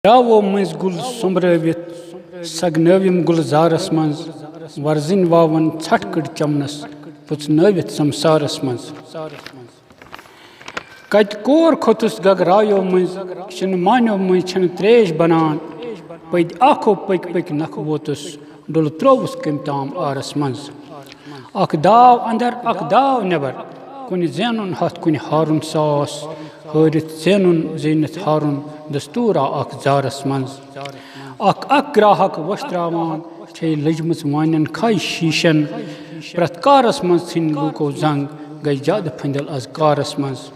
Rawo mens gul sombrevit sagnavim gulzaras mans warzin wawan chatkad chamnas putsnavit samsaras mans kat kor khotus gagrayo mens chin manyo mens chin tresh banan paid akho pik nakvotus dul trovus kimtam aras mans akdav andar akdav never kuni zenun hat kuni harun sas hörit zenun zinat harun dastura ak zaras mans ak grahak washtrawan che lejmus wanan khai shishan pratkaras mans sin luko zang gai jad phindal az karas mans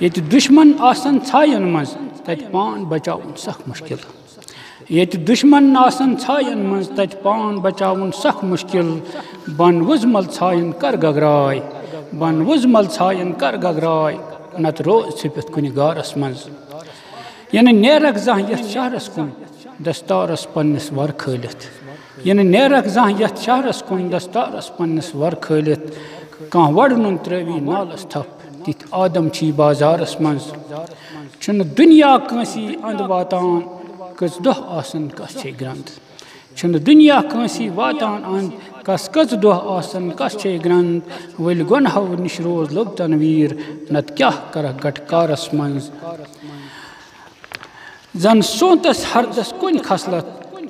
yet dushman asan chayan mans tat pan bachaun sakh mushkil yet dushman asan chayan mans tat pan bachaun sakh mushkil ban wuzmal chayan kar gagrai ban wuzmal chayan kar gagrai nat roz sipet kuni garas mans yani nerak zah yat shahras kun dastaras pannis war khailit yani nerak zah yat shahras kun dastaras pannis war khailit kan wadnun trevi nalas thap tit adam chi bazaras mans chun dunya kansi and watan kas doh asan kas che grand chun dunya kansi watan and kas doh asan kas che grand wel gon hav nishroz lob tanvir nat kya kara gatkaras mans zan sontas hardas kun khaslat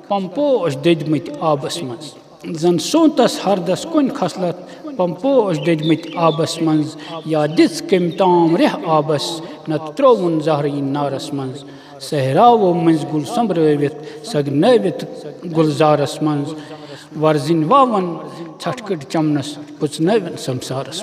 pamposh dedmit abas mans zan sontas hardas kun khaslat pamposh dedmit abas mans ya dis kimtam reh abas nat trovun zahri naras mans sehrawo mens gul sombrevit sagnevit gulzaras mans warzin wawan chatkad chamnas putsnevin samsaras